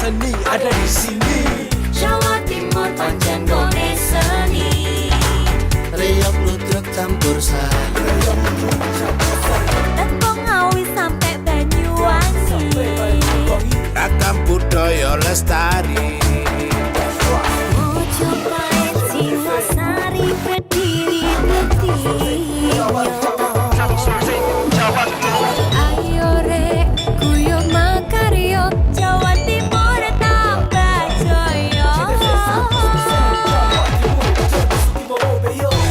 seni ada di sini. Jawa Timur pancen gone seni. Riok ludruk campur sari. Tembung Ngawi sampai Banyuwangi. Ragam budaya lestari. Mojopahit Singosari berdiri berdiri. Ayo rek guyub makaryo Jawa Timur tambah jaya.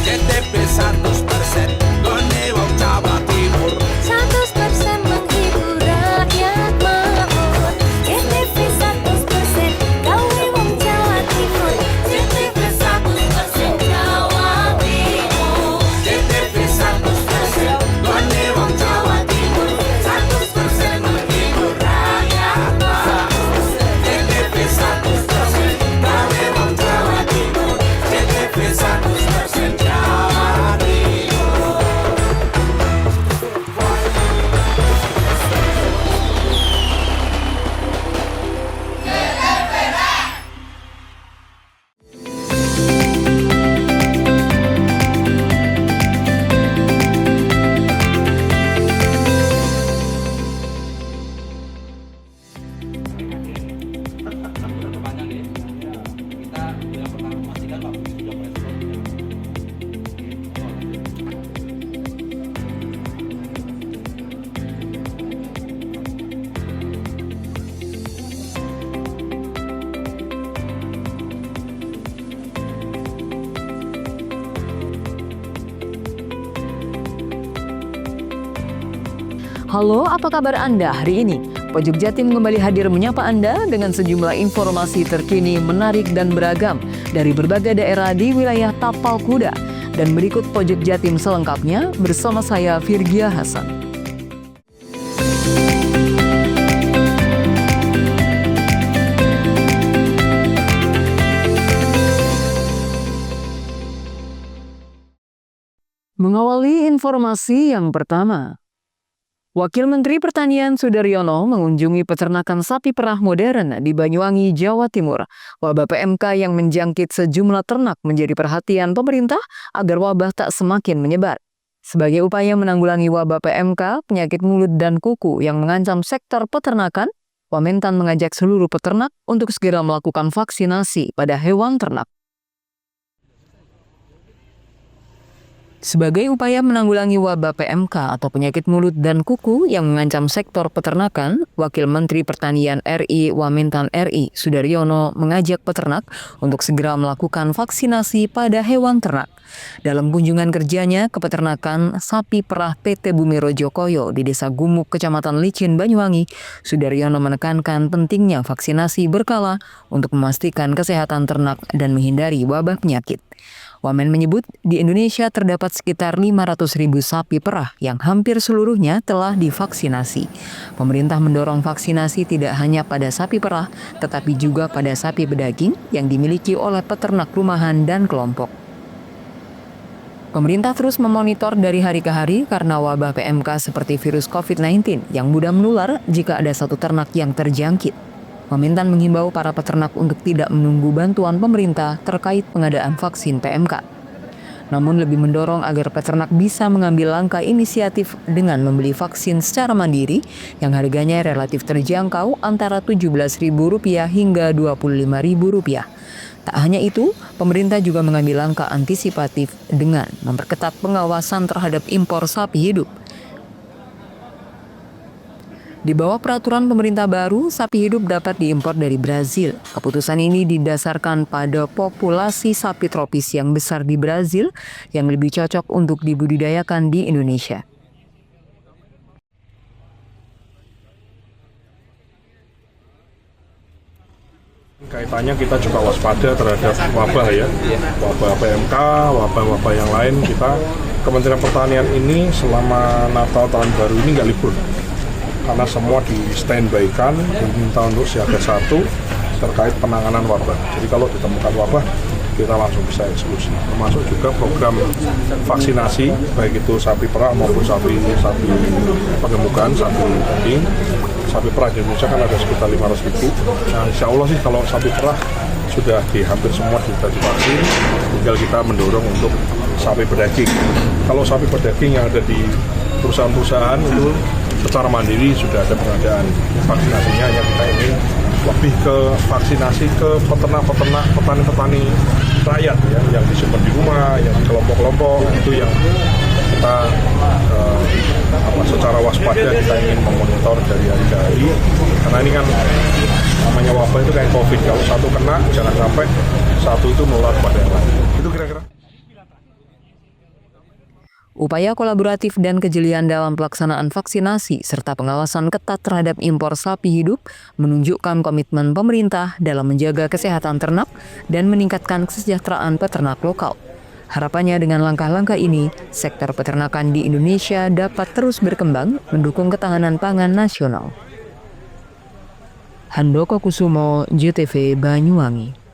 JTP 100% gone wong Jawa Timur. 100% menghibur rakyat makmur. JTP 100% gawe wong Jawa Timur. JTP 100% Jawa Timur. JTP 100% gone wong Jawa Timur. 100% menghibur rakyat makmur. JTP 100% gawe wong Jawa Timur. JTP 100% Jawa Timur. Halo, apa kabar Anda hari ini? Pojok Jatim kembali hadir menyapa Anda dengan sejumlah informasi terkini, menarik dan beragam dari berbagai daerah di wilayah Tapal Kuda. Dan berikut Pojok Jatim selengkapnya bersama saya Virgia Hasan. Mengawali informasi yang pertama, Wakil Menteri Pertanian Sudaryono mengunjungi peternakan sapi perah modern di Banyuwangi, Jawa Timur. Wabah PMK yang menjangkit sejumlah ternak menjadi perhatian pemerintah agar wabah tak semakin menyebar. Sebagai upaya menanggulangi wabah PMK, penyakit mulut dan kuku yang mengancam sektor peternakan, Wamentan mengajak seluruh peternak untuk segera melakukan vaksinasi pada hewan ternak. Sebagai upaya menanggulangi wabah PMK atau penyakit mulut dan kuku yang mengancam sektor peternakan, Wakil Menteri Pertanian RI Wamentan RI Sudaryono mengajak peternak untuk segera melakukan vaksinasi pada hewan ternak. Dalam kunjungan kerjanya ke peternakan sapi perah PT Bumi Rojokoyo di Desa Gumuk, Kecamatan Licin, Banyuwangi, Sudaryono menekankan pentingnya vaksinasi berkala untuk memastikan kesehatan ternak dan menghindari wabah penyakit. Wamen menyebut di Indonesia terdapat sekitar 500.000 sapi perah yang hampir seluruhnya telah divaksinasi. Pemerintah mendorong vaksinasi tidak hanya pada sapi perah, tetapi juga pada sapi pedaging yang dimiliki oleh peternak rumahan dan kelompok. Pemerintah terus memonitor dari hari ke hari karena wabah PMK seperti virus COVID-19 yang mudah menular jika ada satu ternak yang terjangkit. Wamentan menghimbau para peternak untuk tidak menunggu bantuan pemerintah terkait pengadaan vaksin PMK. Namun lebih mendorong agar peternak bisa mengambil langkah inisiatif dengan membeli vaksin secara mandiri yang harganya relatif terjangkau antara Rp17.000 hingga Rp25.000. Tak hanya itu, pemerintah juga mengambil langkah antisipatif dengan memperketat pengawasan terhadap impor sapi hidup. Di bawah peraturan pemerintah baru, sapi hidup dapat diimpor dari Brazil. Keputusan ini didasarkan pada populasi sapi tropis yang besar di Brazil yang lebih cocok untuk dibudidayakan di Indonesia. Kaitannya kita juga waspada terhadap wabah ya, wabah PMK, wabah-wabah yang lain. Kementerian Pertanian ini selama Natal tahun baru ini nggak libur. Karena semua di standby-kan, diminta untuk siaga 1 terkait penanganan wabah. Jadi kalau ditemukan wabah, kita langsung bisa eksekusi. Termasuk juga program vaksinasi, baik itu sapi perah maupun sapi pagemukan, sapi daging. Sapi perah di Indonesia kan ada sekitar 500.000. Nah, insya Allah sih kalau sapi perah sudah hampir semua sudah divaksin, tinggal kita mendorong untuk sapi berdaging. Kalau sapi berdaging yang ada di perusahaan-perusahaan itu secara mandiri sudah ada pengadaan vaksinasinya, yang kita ingin lebih ke vaksinasi ke peternak-peternak, petani-petani rakyat ya, yang disimpan di rumah, yang di kelompok-kelompok, itu yang kita secara waspada kita ingin memonitor dari hari ke hari, karena ini kan namanya wabah itu kayak COVID, kalau satu kena jangan sampai satu itu menular pada yang lain. Itu kira-kira. Upaya kolaboratif dan kejelian dalam pelaksanaan vaksinasi serta pengawasan ketat terhadap impor sapi hidup menunjukkan komitmen pemerintah dalam menjaga kesehatan ternak dan meningkatkan kesejahteraan peternak lokal. Harapannya dengan langkah-langkah ini, sektor peternakan di Indonesia dapat terus berkembang mendukung ketahanan pangan nasional. Handoko Kusumo, JTV Banyuwangi.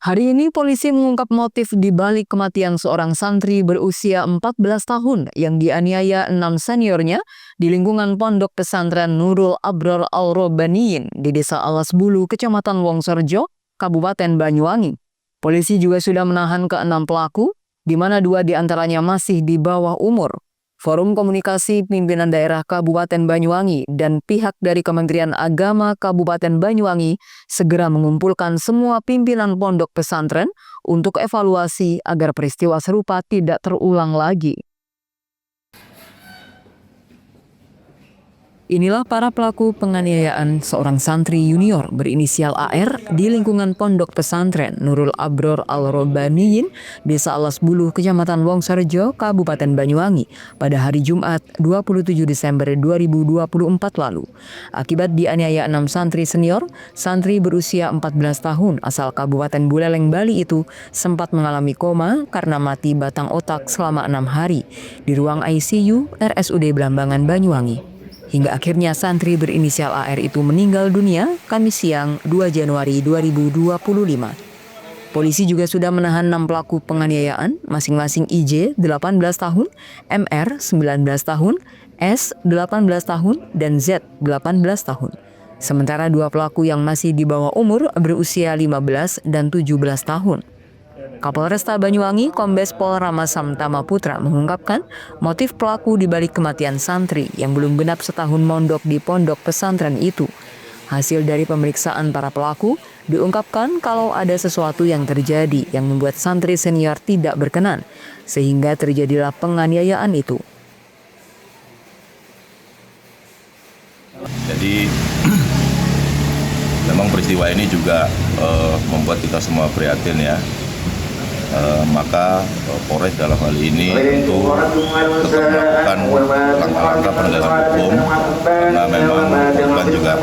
Hari ini polisi mengungkap motif di balik kematian seorang santri berusia 14 tahun yang dianiaya 6 seniornya di lingkungan pondok pesantren Nurul Abror Al-Robbaniyin di Desa Alas Bulu, Kecamatan Wongsorjo, Kabupaten Banyuwangi. Polisi juga sudah menahan ke-6 pelaku, di mana 2 diantaranya masih di bawah umur. Forum Komunikasi Pimpinan Daerah Kabupaten Banyuwangi dan pihak dari Kementerian Agama Kabupaten Banyuwangi segera mengumpulkan semua pimpinan pondok pesantren untuk evaluasi agar peristiwa serupa tidak terulang lagi. Inilah para pelaku penganiayaan seorang santri junior berinisial AR di lingkungan pondok pesantren Nurul Abror Al-Robbaniyin, Desa Alas Bulu, Kecamatan Wongsorjo, Kabupaten Banyuwangi pada hari Jumat 27 Desember 2024 lalu. Akibat dianiaya 6 santri senior, santri berusia 14 tahun asal Kabupaten Buleleng, Bali itu sempat mengalami koma karena mati batang otak selama 6 hari di ruang ICU RSUD Blambangan, Banyuwangi. Hingga akhirnya santri berinisial AR itu meninggal dunia Kamis siang 2 Januari 2025. Polisi juga sudah menahan 6 pelaku penganiayaan, masing-masing IJ 18 tahun, MR 19 tahun, S 18 tahun, dan Z 18 tahun. Sementara 2 pelaku yang masih di bawah umur berusia 15 dan 17 tahun. Kapolresta Banyuwangi Kombes Pol Ramasam Tamaputra mengungkapkan motif pelaku di balik kematian santri yang belum genap setahun mondok di pondok pesantren itu. Hasil dari pemeriksaan para pelaku diungkapkan kalau ada sesuatu yang terjadi yang membuat santri senior tidak berkenan, sehingga terjadilah penganiayaan itu. Jadi memang peristiwa ini juga membuat kita semua prihatin ya. Maka Polres dalam hal ini tentu tetap melakukan langkah-langkah penegakan hukum, karena memang korban juga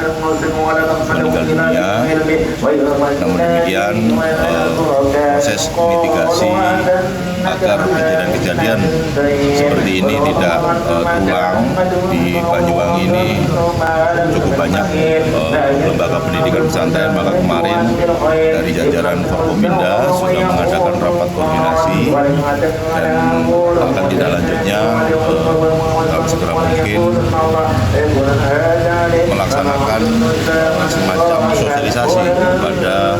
meninggal dunia. Namun demikian proses mitigasi agar kejadian-kejadian seperti ini tidak terulang di Banyuwangi ini cukup banyak lembaga pendidikan pesantren. Maka kemarin dari jajaran Forkominda sudah mengadakan rapat koordinasi dan akan tidak lanjutnya dalam segera mungkin melaksanakan semacam sosialisasi kepada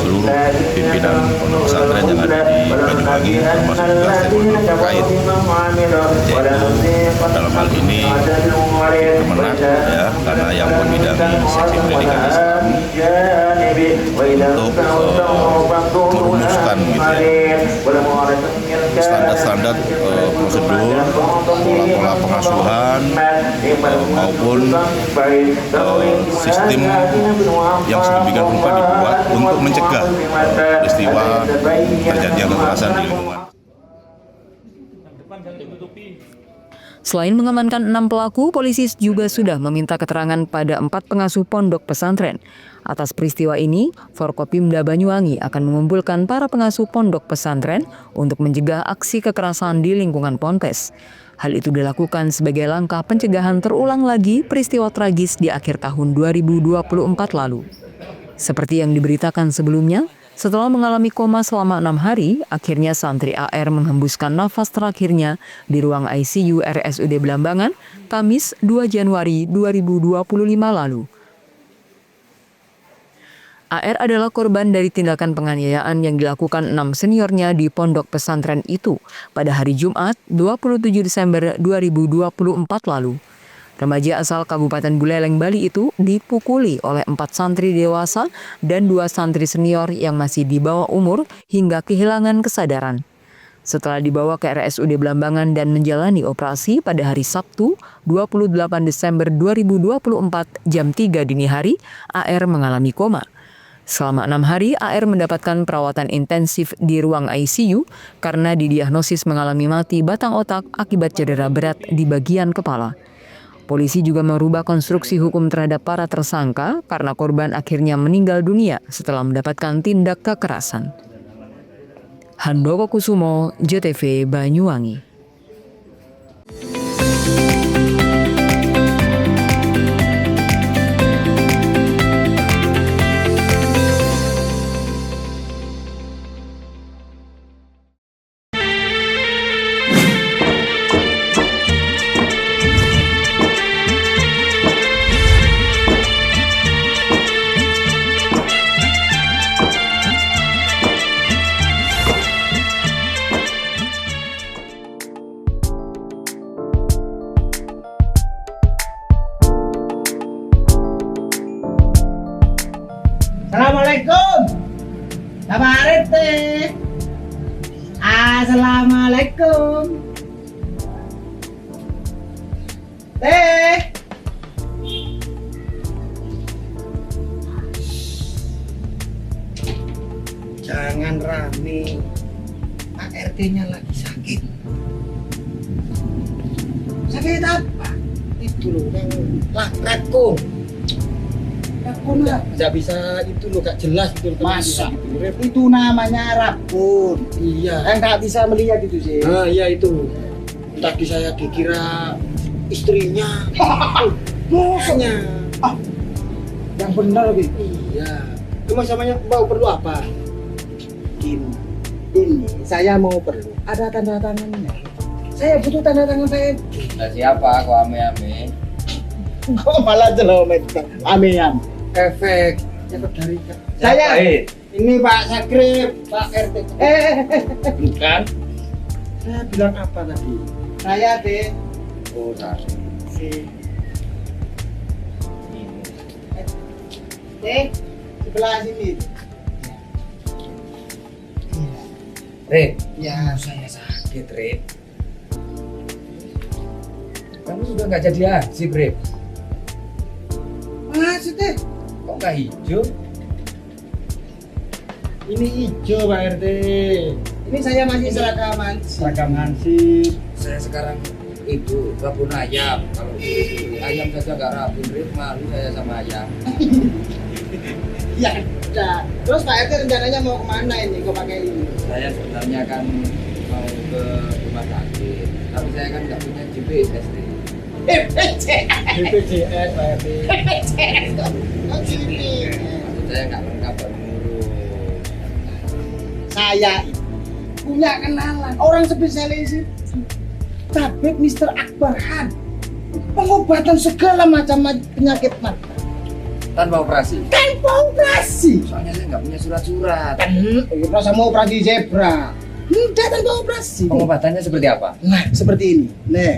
seluruh pimpinan pondok pesantren yang ada di Banyuwangi, termasuk juga stakeholder terkait, yaitu dalam hal ini Kemenak ya, karena yang membidangi seksi pendidikan Islam, untuk merumuskan gitu ya standar-standar prosedur, pola-pola pengasuhan maupun sistem yang sedemikian rupa dibuat untuk mencegah peristiwa terjadinya kekerasan di lingkungan. Selain mengamankan 6 pelaku, polisi juga sudah meminta keterangan pada 4 pengasuh pondok pesantren. Atas peristiwa ini, Forkopimda Banyuwangi akan mengumpulkan para pengasuh pondok pesantren untuk mencegah aksi kekerasan di lingkungan ponpes. Hal itu dilakukan sebagai langkah pencegahan terulang lagi peristiwa tragis di akhir tahun 2024 lalu. Seperti yang diberitakan sebelumnya, Setelah mengalami koma selama 6 hari, akhirnya santri AR menghembuskan nafas terakhirnya di ruang ICU RSUD Belambangan, Kamis 2 Januari 2025 lalu. AR adalah korban dari tindakan penganiayaan yang dilakukan 6 seniornya di pondok pesantren itu pada hari Jumat 27 Desember 2024 lalu. Remaja asal Kabupaten Buleleng, Bali itu dipukuli oleh 4 santri dewasa dan 2 santri senior yang masih di bawah umur hingga kehilangan kesadaran. Setelah dibawa ke RSUD Belambangan dan menjalani operasi pada hari Sabtu 28 Desember 2024 jam 3 dini hari, AR mengalami koma. Selama 6 hari, AR mendapatkan perawatan intensif di ruang ICU karena didiagnosis mengalami mati batang otak akibat cedera berat di bagian kepala. Polisi juga merubah konstruksi hukum terhadap para tersangka karena korban akhirnya meninggal dunia setelah mendapatkan tindak kekerasan. Handoko Kusumo, JTV Banyuwangi. Assalamualaikum. Kabar teh. Assalamualaikum. Teh. Jangan rame. Pak RT-nya lagi sakit. Sakit apa? Itu loh yang rakun. Rakun lah, nggak bisa itu loh, gak jelas itu. Masa? Itu namanya rakun. Iya. Nggak bisa melihat itu sih. Nah iya itu. Tadi saya dikira istrinya. Makanya. Yang benar gitu. Iya. Cuma samanya mau perlu apa? Ini saya mau perlu. Ada tanda tangannya. Saya butuh tanda tangan saya. Nah, siapa kok ame-ame? Kok malah jelomet ame-ame? Efek dari saya. Ini Pak Sakrip, Pak RT. Bukan. Saya bilang apa tadi? Saya deh. Oh, saya. Sebelah sini. Rip, Ya, saya sakit, Rip. Kamu sudah nggak jadi haji, Rip. maksudnya Kok nggak hijau? ini hijau Pak RT. Ini saya masih seragam hansip. Saya sekarang itu kebun ayam. Kalau ayam saja nggak rapi, Rip, malu saya sama ayam. Ya udah. Terus Pak RT rencananya mau kemana ini? Kok pakai ini? Saya sebenarnya kan mau ke rumah sakit, tapi saya kan nggak punya GPS, Rip. BPJS Pak RT. Oh gini. Maksud saya nggak lengkap baru ngurus. Saya punya kenalan orang spesialis itu. Tabib Mr. Akbar Khan. Pengobatan segala macam penyakit mata. Tanpa operasi. Tanpa operasi. Soalnya saya nggak punya surat-surat. Kita sama operasi zebra. Tidak tanpa operasi. Pengobatannya seperti apa? Nah, seperti ini. Nih.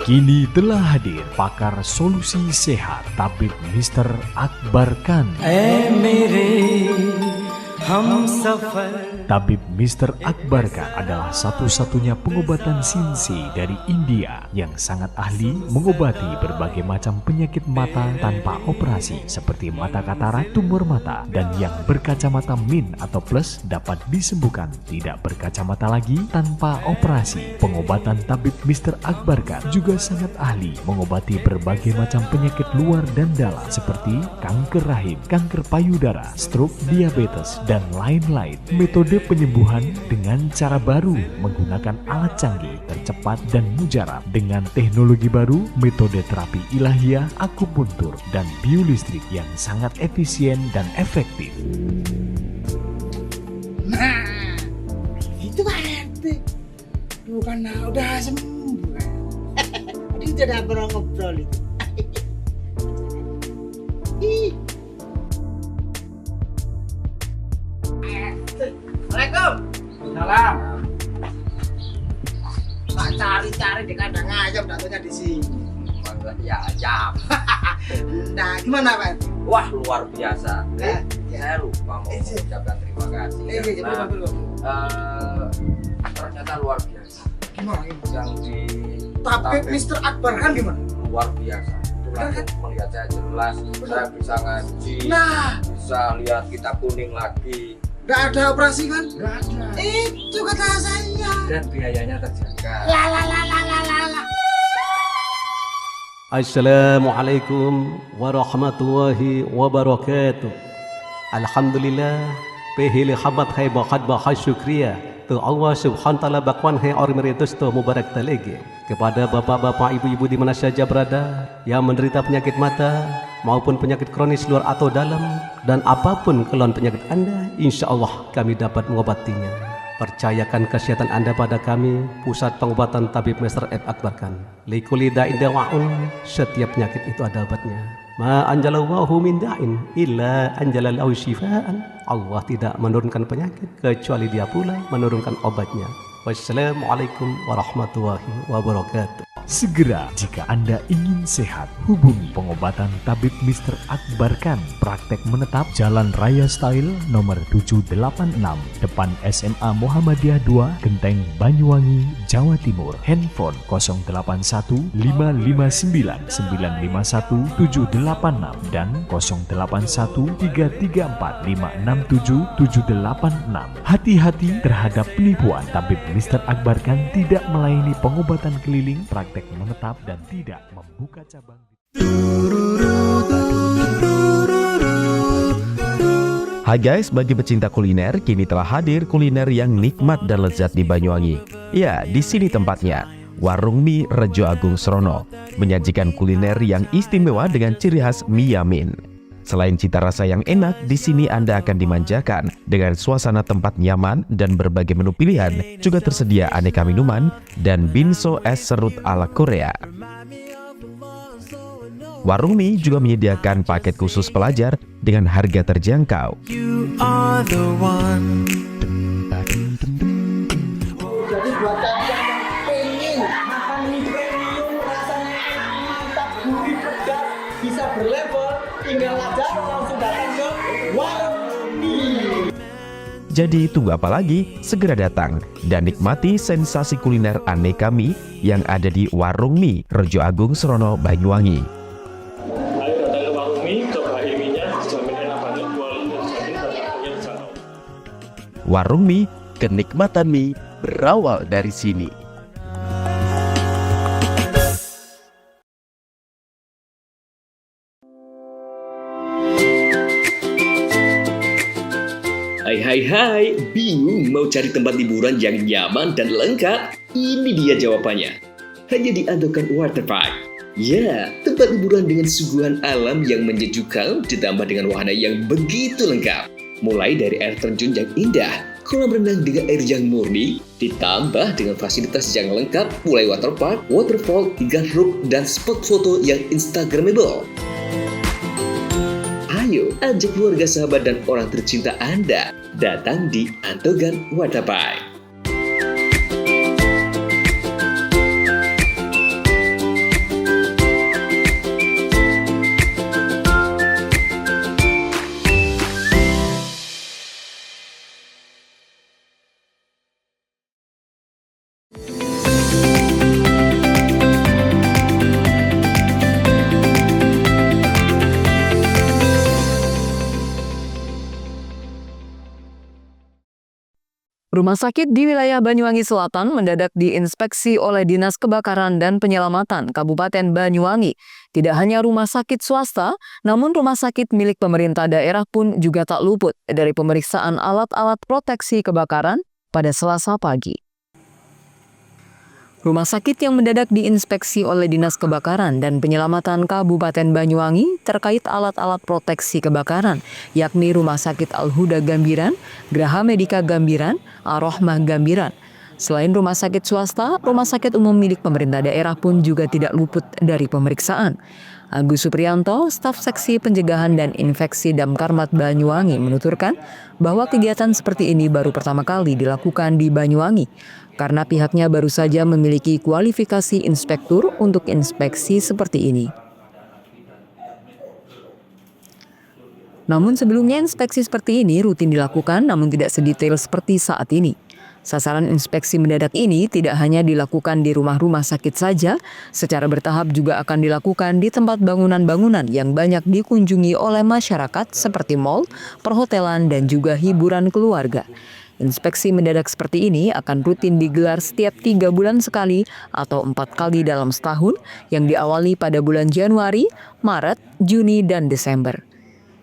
Kini telah hadir pakar solusi sehat Tabib Mr. Akbar Khan. Tabib Mr. Akbar Khan adalah satu-satunya pengobatan Sinsi dari India yang sangat ahli mengobati berbagai macam penyakit mata tanpa operasi seperti mata katarak, tumor mata, dan yang berkacamata min atau plus dapat disembuhkan tidak berkacamata lagi tanpa operasi. Pengobatan Tabib Mr. Akbar Khan juga sangat ahli mengobati berbagai macam penyakit luar dan dalam seperti kanker rahim, kanker payudara, stroke, diabetes, dan dan lain-lain. Metode penyembuhan dengan cara baru menggunakan alat canggih, tercepat dan mujarab dengan teknologi baru, metode terapi ilahiyah, akupuntur, dan biolistrik yang sangat efisien dan efektif. Nah, itu Pak RT. Bukan udah sembuh kan? Ini tidak pernah ngobrol itu. Ih. Assalamualaikum. Salam. Tak cari-cari di kandang ayam, datunya di sini. Ya ayam. Nah, gimana Pak? Wah luar biasa. Ya. Saya lupa mau mengucapkan terima kasih. Ternyata luar biasa. Gimana? Yang di Tapi Mr. Akbar kan gimana? luar biasa. Itu langsung melihat saya jelas, saya bisa ngaji, Nah, bisa lihat kitab kuning lagi, nggak ada operasi kan? Nggak ada. Itu kata saya. dan biayanya terjaga. La. Assalamualaikum warahmatullahi wabarakatuh. Alhamdulillah, pehili habat hai bahat bahas syukriya. Tu Allah subhanahu wa ta'ala bakwan hai ormeritus tu mubarak talege. Kepada bapak-bapak, ibu-ibu di mana saja berada yang menderita penyakit mata maupun penyakit kronis luar atau dalam, dan apapun keluhan penyakit Anda, insya Allah kami dapat mengobatinya. Percayakan kesehatan Anda pada kami, Pusat Pengobatan Tabib Mr. F. Akbarkan. Likuli da'in dawa'un, setiap penyakit itu ada obatnya. Ma anjalallahu min da'in illa anjalallahu syifaan. Allah tidak menurunkan penyakit kecuali Dia pula menurunkan obatnya. Wassalamualaikum warahmatullahi wabarakatuh. Segera jika Anda ingin sehat, hubungi pengobatan Tabib Mr. Akbarkan. Praktek menetap Jalan Raya Style nomor 786, depan SMA Muhammadiyah 2, Genteng, Banyuwangi, Jawa Timur. Handphone 081 559 951 786 dan 081 334 567 786. Hati-hati terhadap penipuan. Tabib Mr. Akbarkan tidak melayani pengobatan keliling, praktek menetap, dan tidak membuka cabang. Hai guys, bagi pecinta kuliner, kini telah hadir kuliner yang nikmat dan lezat di Banyuwangi. Ya, di sini tempatnya. Warung Mie Rejo Agung Srono menyajikan kuliner yang istimewa dengan ciri khas mie yamin. Selain cita rasa yang enak, di sini Anda akan dimanjakan dengan suasana tempat nyaman dan berbagai menu pilihan. Juga tersedia aneka minuman dan binso es serut ala Korea. Warung Mie juga menyediakan paket khusus pelajar dengan harga terjangkau. Jadi buat kalian yang pengen makan mie premium rasanya mantap, gurih, pedas, bisa berlevel, tinggal aja langsung datang ke Warung Mie. Jadi tunggu apa lagi? Segera datang dan nikmati sensasi kuliner aneka mie yang ada di Warung Mie Rejo Agung Srono, Banyuwangi. Ayo datang ke Warung Mie, coba mie-nya, jamin enak banget, kualitas jamin banyak penyelesaian. Warung Mie, kenikmatan mie berawal dari sini. Hai, bingung mau cari tempat liburan yang nyaman dan lengkap? Ini dia jawabannya. Hanya di Andokan Waterpark. Ya, tempat liburan dengan suguhan alam yang menyejukkan ditambah dengan wahana yang begitu lengkap. Mulai dari air terjun yang indah, kolam renang dengan air yang murni, ditambah dengan fasilitas yang lengkap mulai waterpark, waterfall, hingga roof dan spot foto yang instagramable. Ayo, ajak keluarga, sahabat, dan orang tercinta Anda datang di Andokan Waterpark. Rumah sakit di wilayah Banyuwangi Selatan mendadak diinspeksi oleh Dinas Kebakaran dan Penyelamatan Kabupaten Banyuwangi. Tidak hanya rumah sakit swasta, namun rumah sakit milik pemerintah daerah pun juga tak luput dari pemeriksaan alat-alat proteksi kebakaran pada Selasa pagi. Rumah sakit yang mendadak diinspeksi oleh Dinas Kebakaran dan Penyelamatan Kabupaten Banyuwangi terkait alat-alat proteksi kebakaran, yakni Rumah Sakit Al-Huda Gambiran, Graha Medika Gambiran, Ar-Rahmah Gambiran. Selain rumah sakit swasta, rumah sakit umum milik pemerintah daerah pun juga tidak luput dari pemeriksaan. Agus Supriyanto, staf seksi pencegahan dan infeksi Damkarmat Banyuwangi menuturkan bahwa kegiatan seperti ini baru pertama kali dilakukan di Banyuwangi karena pihaknya baru saja memiliki kualifikasi inspektur untuk inspeksi seperti ini. Namun sebelumnya inspeksi seperti ini rutin dilakukan namun tidak sedetail seperti saat ini. Sasaran inspeksi mendadak ini tidak hanya dilakukan di rumah-rumah sakit saja, secara bertahap juga akan dilakukan di tempat bangunan-bangunan yang banyak dikunjungi oleh masyarakat seperti mal, perhotelan, dan juga hiburan keluarga. Inspeksi mendadak seperti ini akan rutin digelar setiap 3 bulan sekali atau 4 kali dalam setahun yang diawali pada bulan Januari, Maret, Juni, dan Desember.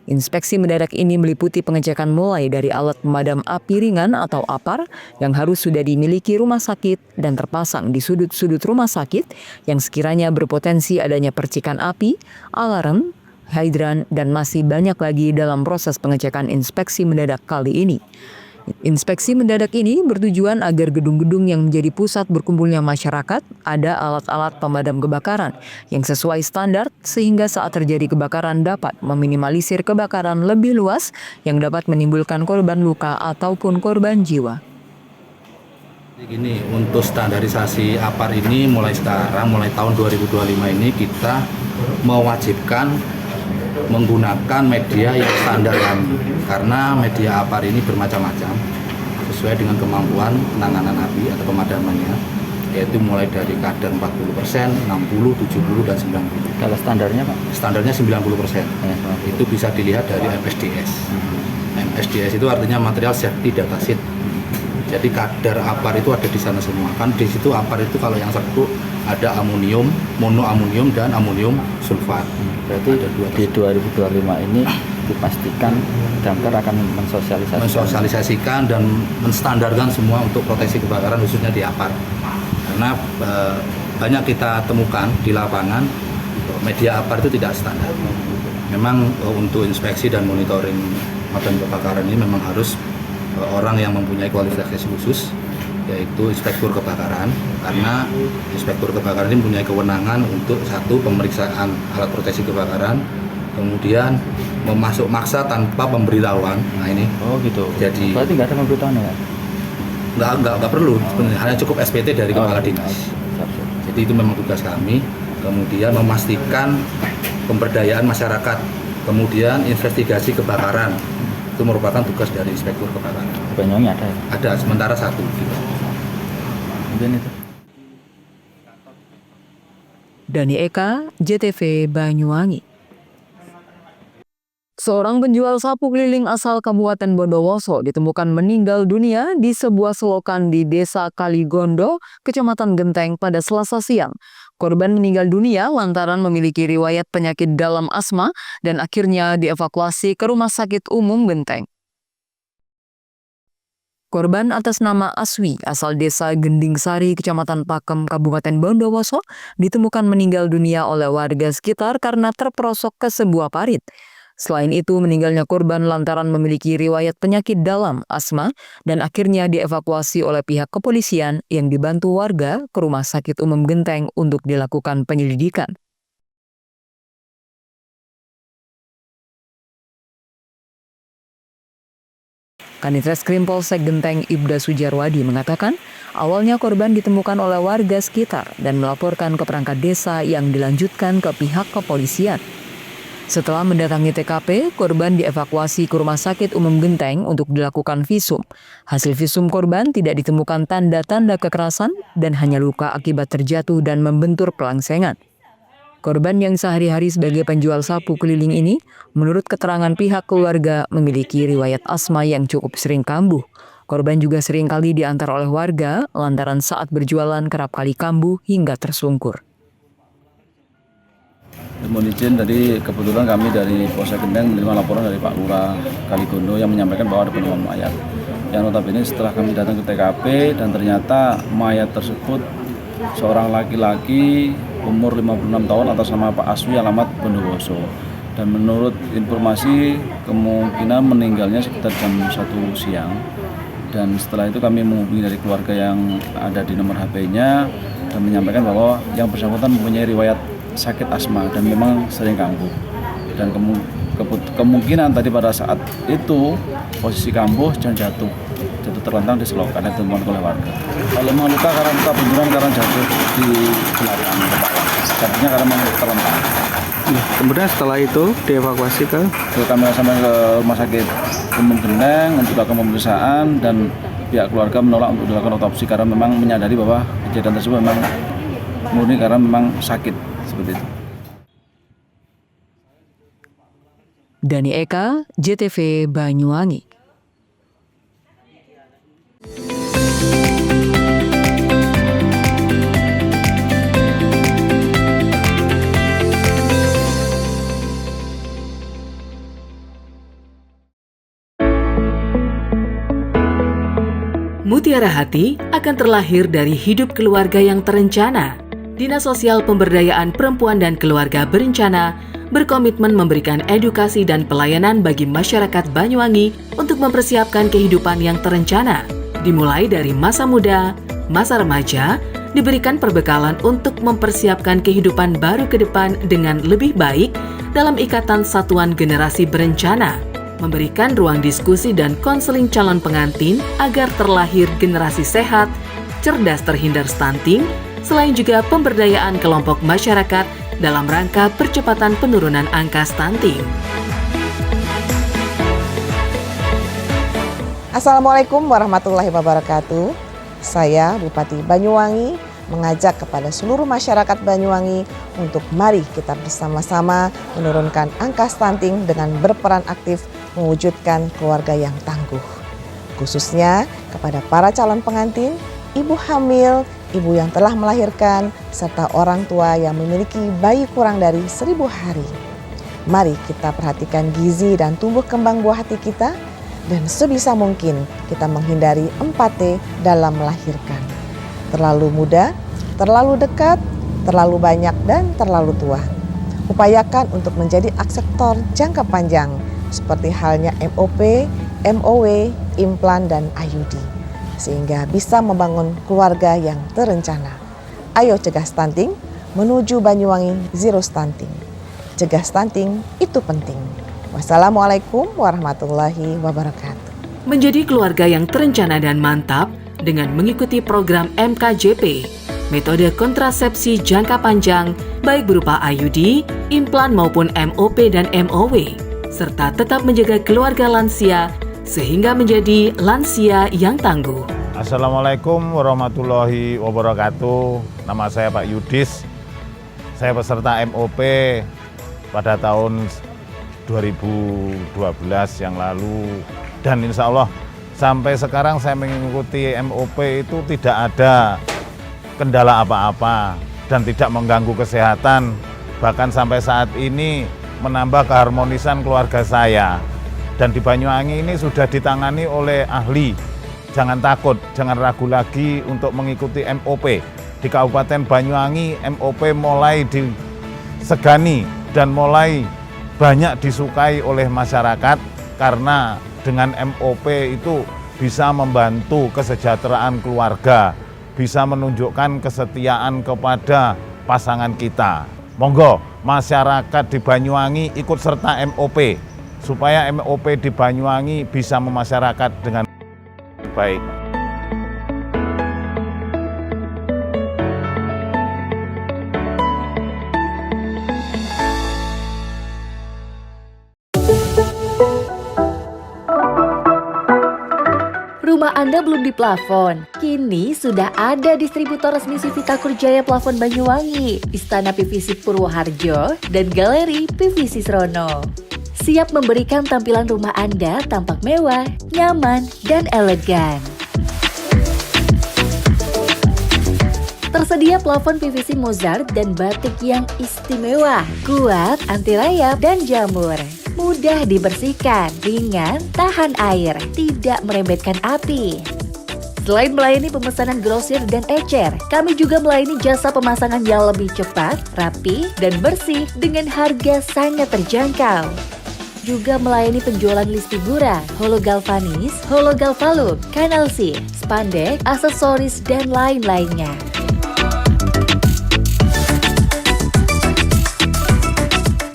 Inspeksi mendadak ini meliputi pengecekan mulai dari alat pemadam api ringan atau APAR yang harus sudah dimiliki rumah sakit dan terpasang di sudut-sudut rumah sakit yang sekiranya berpotensi adanya percikan api, alarm, hidran, dan masih banyak lagi dalam proses pengecekan inspeksi mendadak kali ini. Inspeksi mendadak ini bertujuan agar gedung-gedung yang menjadi pusat berkumpulnya masyarakat ada alat-alat pemadam kebakaran yang sesuai standar sehingga saat terjadi kebakaran dapat meminimalisir kebakaran lebih luas yang dapat menimbulkan korban luka ataupun korban jiwa. Gini, untuk standarisasi APAR ini mulai sekarang, mulai tahun 2025 ini kita mewajibkan menggunakan media yang standar kami karena media APAR ini bermacam-macam sesuai dengan kemampuan penanganan api atau pemadamannya, yaitu mulai dari kadar 40%, 60%, 70%, dan 90%. Kalau standarnya Pak? Standarnya 90%. Itu bisa dilihat dari MSDS. MSDS itu artinya material safety data sheet. Jadi kadar APAR itu ada di sana semua. Kan di situ APAR itu kalau yang serbuk ada amonium, monoamonium, dan amonium sulfat. Berarti di 2025 ini dipastikan Damkar akan mensosialisasikan dan menstandarkan semua untuk proteksi kebakaran khususnya di APAR. Karena banyak kita temukan di lapangan media APAR itu tidak standar. Memang untuk inspeksi dan monitoring pemadam kebakaran ini memang harus orang yang mempunyai kualifikasi khusus, yaitu inspektur kebakaran, karena inspektur kebakaran ini mempunyai kewenangan untuk satu pemeriksaan alat proteksi kebakaran, kemudian memasuk maksa tanpa pemberitahuan. Nah ini. Oh gitu. Jadi berarti nggak ada pemberitahuan ya? Nggak perlu, sebenarnya hanya cukup SPT dari kepala dinas. Jadi itu memang tugas kami. Kemudian memastikan pemberdayaan masyarakat, kemudian investigasi kebakaran. Itu merupakan tugas dari inspektur kebakaran. Banyuwangi ada ya? Ada, sementara 1. Mungkin itu. Dani Eka, JTV Banyuwangi. Seorang penjual sapu keliling asal Kabupaten Bondowoso ditemukan meninggal dunia di sebuah selokan di Desa Kaligondo, Kecamatan Genteng pada Selasa siang. Korban meninggal dunia lantaran memiliki riwayat penyakit dalam asma dan akhirnya dievakuasi ke Rumah Sakit Umum Genteng. Korban atas nama Aswi, asal Desa Gending-Sari, Kecamatan Pakem, Kabupaten Bondowoso, ditemukan meninggal dunia oleh warga sekitar karena terperosok ke sebuah parit. Selain itu, meninggalnya korban lantaran memiliki riwayat penyakit dalam, asma, dan akhirnya dievakuasi oleh pihak kepolisian yang dibantu warga ke Rumah Sakit Umum Genteng untuk dilakukan penyelidikan. Kanit Reskrim Polsek Genteng Ibda Sujarwadi mengatakan, awalnya korban ditemukan oleh warga sekitar dan melaporkan ke perangkat desa yang dilanjutkan ke pihak kepolisian. Setelah mendatangi TKP, korban dievakuasi ke Rumah Sakit Umum Genteng untuk dilakukan visum. Hasil visum korban tidak ditemukan tanda-tanda kekerasan dan hanya luka akibat terjatuh dan membentur pelangsengan. Korban yang sehari-hari sebagai penjual sapu keliling ini, menurut keterangan pihak keluarga, memiliki riwayat asma yang cukup sering kambuh. Korban juga seringkali diantar oleh warga lantaran saat berjualan kerap kali kambuh hingga tersungkur. Mohon izin, tadi kebetulan kami dari Polsek Kendeng menerima laporan dari Pak Lurah Kaligondo yang menyampaikan bahwa ada penemuan mayat. Yang notabene setelah kami datang ke TKP dan ternyata mayat tersebut seorang laki-laki umur 56 tahun atas nama Pak Aswi alamat Bondowoso. Dan menurut informasi kemungkinan meninggalnya sekitar jam 1 siang. Dan setelah itu kami menghubungi dari keluarga yang ada di nomor HP-nya dan menyampaikan bahwa yang bersangkutan mempunyai riwayat sakit asma dan memang sering kambuh. Dan kemungkinan tadi pada saat itu posisi kambuh dan jatuh terlentang di selokan yang ditemukan oleh warga. Kalau memang luka karena luka benturan karena jatuh di belakang kepala, jatuhnya karena memang terlentang. Kemudian setelah itu dievakuasi ke kami sampai ke rumah sakit umum Kendeng untuk dilakukan pemeriksaan dan pihak keluarga menolak untuk dilakukan otopsi karena memang menyadari bahwa kejadian tersebut memang murni karena memang sakit seperti itu. Dani Eka, JTV Banyuwangi. Mutiara Hati akan terlahir dari hidup keluarga yang terencana. Dinas Sosial Pemberdayaan Perempuan dan Keluarga Berencana berkomitmen memberikan edukasi dan pelayanan bagi masyarakat Banyuwangi untuk mempersiapkan kehidupan yang terencana. Dimulai dari masa muda, masa remaja, diberikan perbekalan untuk mempersiapkan kehidupan baru ke depan dengan lebih baik dalam ikatan satuan generasi berencana. Memberikan ruang diskusi dan konseling calon pengantin agar terlahir generasi sehat, cerdas terhindar stunting, selain juga pemberdayaan kelompok masyarakat dalam rangka percepatan penurunan angka stunting. Assalamualaikum warahmatullahi wabarakatuh. Saya Bupati Banyuwangi mengajak kepada seluruh masyarakat Banyuwangi untuk mari kita bersama-sama menurunkan angka stunting dengan berperan aktif mewujudkan keluarga yang tangguh. Khususnya kepada para calon pengantin, ibu hamil, ibu yang telah melahirkan, serta orang tua yang memiliki bayi kurang dari 1000 hari. Mari kita perhatikan gizi dan tumbuh kembang buah hati kita, dan sebisa mungkin kita menghindari 4T dalam melahirkan. Terlalu muda, terlalu dekat, terlalu banyak, dan terlalu tua. Upayakan untuk menjadi akseptor jangka panjang, seperti halnya MOP, MOW, implan, dan IUD, sehingga bisa membangun keluarga yang terencana. Ayo cegah stunting, menuju Banyuwangi Zero Stunting. Cegah stunting itu penting. Wassalamualaikum warahmatullahi wabarakatuh. Menjadi keluarga yang terencana dan mantap dengan mengikuti program MKJP, metode kontrasepsi jangka panjang, baik berupa IUD, implan maupun MOP dan MOW, serta tetap menjaga keluarga lansia sehingga menjadi lansia yang tangguh. Assalamualaikum warahmatullahi wabarakatuh. Nama saya Pak Yudis. Saya peserta MOP pada tahun 2012 yang lalu, dan insya Allah sampai sekarang saya mengikuti MOP itu tidak ada kendala apa-apa dan tidak mengganggu kesehatan, bahkan sampai saat ini menambah keharmonisan keluarga saya. Dan di Banyuwangi ini sudah ditangani oleh ahli. Jangan takut, jangan ragu lagi untuk mengikuti MOP. Di Kabupaten Banyuwangi MOP mulai disegani dan mulai banyak disukai oleh masyarakat karena dengan MOP itu bisa membantu kesejahteraan keluarga, bisa menunjukkan kesetiaan kepada pasangan kita. Monggo masyarakat di Banyuwangi ikut serta MOP supaya MOP di Banyuwangi bisa memasyarakat dengan baik. Rumah Anda belum diplafon? Kini sudah ada distributor resmi Civita Kurjaya Plafon Banyuwangi, Istana PVC Purwoharjo, dan Galeri PVC Srono. siap memberikan tampilan rumah Anda tampak mewah, nyaman, dan elegan. Tersedia plafon PVC Mozart dan batik yang istimewa, kuat, anti rayap, dan jamur. Mudah dibersihkan, ringan, tahan air, tidak merembetkan api. Selain melayani pemesanan grosir dan ecer, kami juga melayani jasa pemasangan yang lebih cepat, rapi, dan bersih dengan harga sangat terjangkau. Juga melayani penjualan list figura, hologalvanis, hologalvalum, kanalsi, spandek, aksesoris, dan lain-lainnya.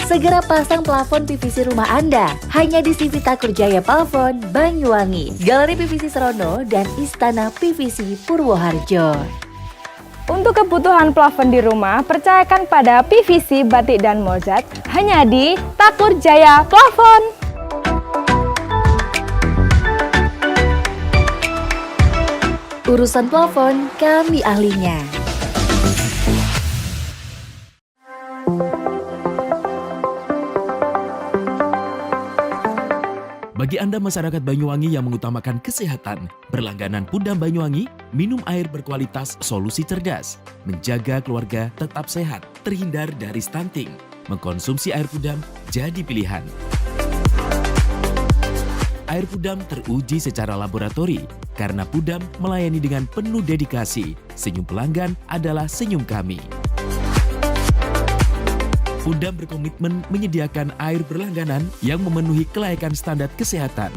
Segera pasang plafon PVC rumah Anda hanya di Sivita Kurjaya Plafon, Banyuwangi, Galeri PVC Serono, dan Istana PVC Purwoharjo. Untuk kebutuhan plafon di rumah, percayakan pada PVC, batik, dan Mozart hanya di Takur Jaya Plafon. Urusan plafon, kami ahlinya. Bagi Anda masyarakat Banyuwangi yang mengutamakan kesehatan, berlangganan Pudam Banyuwangi, minum air berkualitas solusi cerdas, menjaga keluarga tetap sehat, terhindar dari stunting. Mengkonsumsi air Pudam jadi pilihan. Air Pudam teruji secara laboratori karena Pudam melayani dengan penuh dedikasi. Senyum pelanggan adalah senyum kami. Pudam berkomitmen menyediakan air berlangganan yang memenuhi kelayakan standar kesehatan.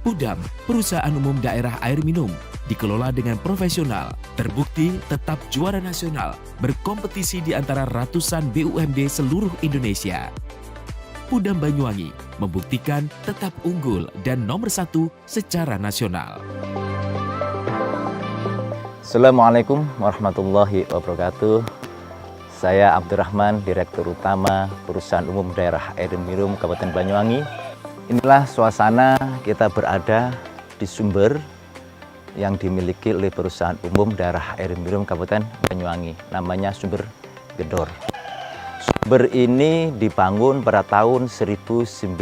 Pudam, perusahaan umum daerah air minum, dikelola dengan profesional, terbukti tetap juara nasional, berkompetisi di antara ratusan BUMD seluruh Indonesia. Pudam Banyuwangi membuktikan tetap unggul dan nomor 1 secara nasional. Assalamualaikum warahmatullahi wabarakatuh. Saya Abdurrahman, Direktur Utama Perusahaan Umum Daerah Air Minum Kabupaten Banyuwangi. Inilah suasana kita berada di sumber yang dimiliki oleh Perusahaan Umum Daerah Air Minum Kabupaten Banyuwangi. Namanya Sumber Gedor. Sumber ini dibangun pada tahun 1927.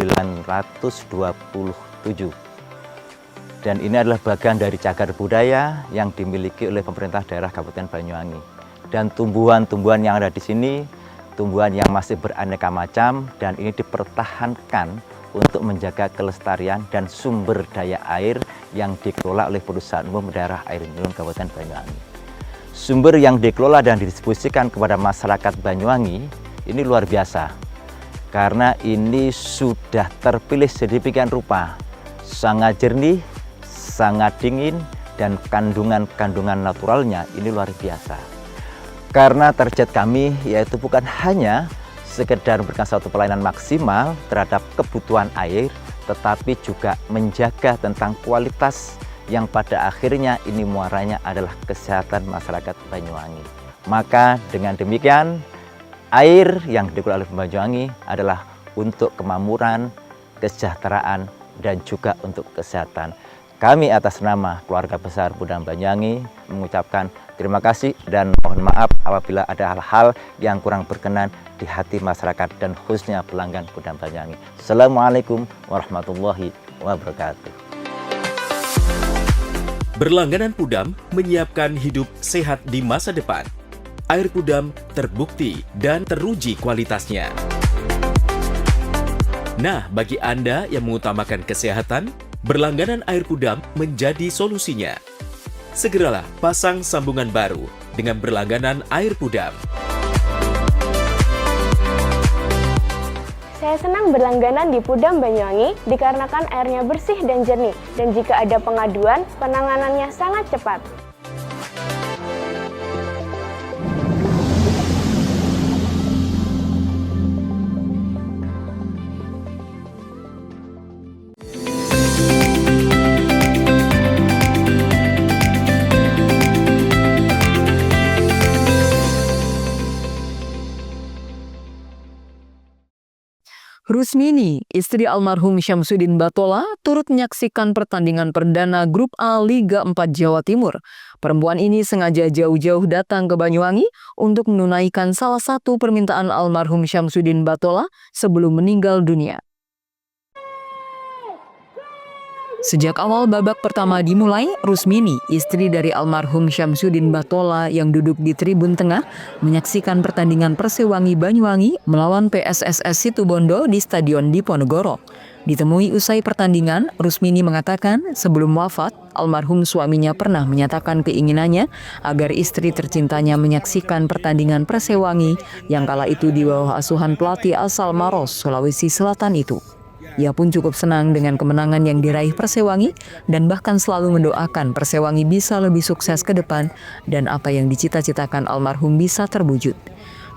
Dan ini adalah bagian dari cagar budaya yang dimiliki oleh pemerintah daerah Kabupaten Banyuwangi. Dan tumbuhan-tumbuhan yang ada di sini, tumbuhan yang masih beraneka macam, dan ini dipertahankan untuk menjaga kelestarian dan sumber daya air yang dikelola oleh Perusahaan Umum Daerah Air Minum Kabupaten Banyuwangi. Sumber yang dikelola dan didistribusikan kepada masyarakat Banyuwangi ini luar biasa, karena ini sudah terpilih sedemikian rupa, sangat jernih, sangat dingin, dan kandungan-kandungan naturalnya ini luar biasa. Karena target kami yaitu bukan hanya sekedar memberikan suatu pelayanan maksimal terhadap kebutuhan air, tetapi juga menjaga tentang kualitas yang pada akhirnya ini muaranya adalah kesehatan masyarakat Banyuwangi. Maka dengan demikian, air yang dikelola oleh Banyuwangi adalah untuk kemakmuran, kesejahteraan, dan juga untuk kesehatan. Kami atas nama keluarga besar Pudam Banyuwangi mengucapkan terima kasih dan mohon maaf apabila ada hal-hal yang kurang berkenan di hati masyarakat dan khususnya pelanggan Pudam Banyuwangi. Assalamualaikum warahmatullahi wabarakatuh. Berlangganan Pudam menyiapkan hidup sehat di masa depan. Air Pudam terbukti dan teruji kualitasnya. Nah, bagi Anda yang mengutamakan kesehatan, berlangganan air Pudam menjadi solusinya. Segeralah pasang sambungan baru dengan berlangganan air Pudam. Saya senang berlangganan di Pudam Banyuwangi dikarenakan airnya bersih dan jernih, dan jika ada pengaduan, penanganannya sangat cepat. Rusmini, istri almarhum Syamsuddin Batola, turut menyaksikan pertandingan perdana Grup A Liga 4 Jawa Timur. Perempuan ini sengaja jauh-jauh datang ke Banyuwangi untuk menunaikan salah satu permintaan almarhum Syamsuddin Batola sebelum meninggal dunia. Sejak awal babak pertama dimulai, Rusmini, istri dari almarhum Syamsuddin Batola yang duduk di tribun tengah, menyaksikan pertandingan Persewangi Banyuwangi melawan PSSS Situbondo di Stadion Diponegoro. Ditemui usai pertandingan, Rusmini mengatakan sebelum wafat, almarhum suaminya pernah menyatakan keinginannya agar istri tercintanya menyaksikan pertandingan Persewangi yang kala itu di bawah asuhan pelatih asal Maros, Sulawesi Selatan itu. Ia pun cukup senang dengan kemenangan yang diraih Persewangi dan bahkan selalu mendoakan Persewangi bisa lebih sukses ke depan dan apa yang dicita-citakan almarhum bisa terwujud.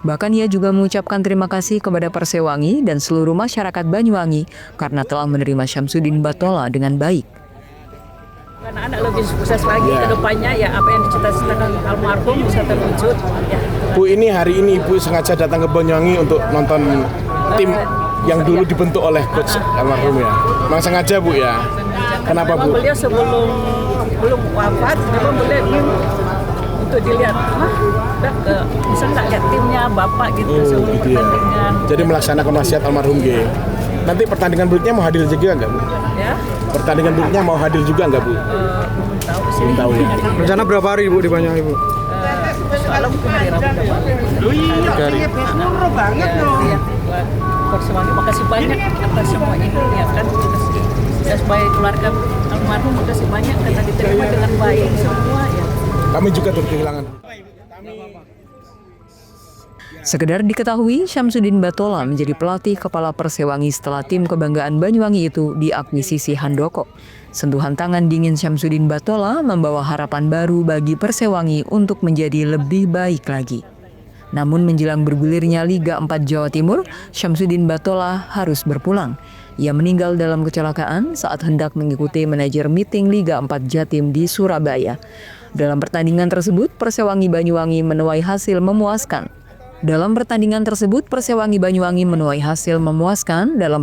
Bahkan ia juga mengucapkan terima kasih kepada Persewangi dan seluruh masyarakat Banyuwangi karena telah menerima Syamsuddin Batola dengan baik. Anak-anak lebih sukses lagi ke depannya, ya apa yang dicita-citakan almarhum bisa terwujud. Ya. Bu, ini hari ini Ibu sengaja datang ke Banyuwangi untuk nonton tim yang dulu dibentuk oleh coach almarhum ya. Memang sengaja Bu ya. Kenapa Bu? Beliau sebelum wafat, memang beliau ingin untuk dilihat, bisa nggak lihat timnya Bapak gitu sebelum gitu pertandingan. Ya. Jadi melaksanakan wasiat almarhum G. Nanti pertandingan berikutnya mau hadir juga nggak Bu? Ya. Pertandingan berikutnya mau hadir juga nggak Bu? Belum tahu ya. Rencana berapa hari Bu di Banyuwangi Bu? Soalnya mungkin hari Rabu banget loh. Persewangi, makasih banyak atas semua ini ya kan. Kita sebagai keluarga almarhum makasih banyak karena diterima dengan baik semua ya. Kami juga turut kehilangan. Sekedar diketahui, Syamsuddin Batola menjadi pelatih kepala Persewangi setelah tim kebanggaan Banyuwangi itu diakuisisi Handoko. Sentuhan tangan dingin Syamsuddin Batola membawa harapan baru bagi Persewangi untuk menjadi lebih baik lagi. Namun menjelang bergulirnya Liga 4 Jawa Timur, Syamsuddin Batola harus berpulang. Ia meninggal dalam kecelakaan saat hendak mengikuti manajer meeting Liga 4 Jatim di Surabaya. Dalam pertandingan tersebut, Persewangi Banyuwangi menuai hasil memuaskan. Dalam pertandingan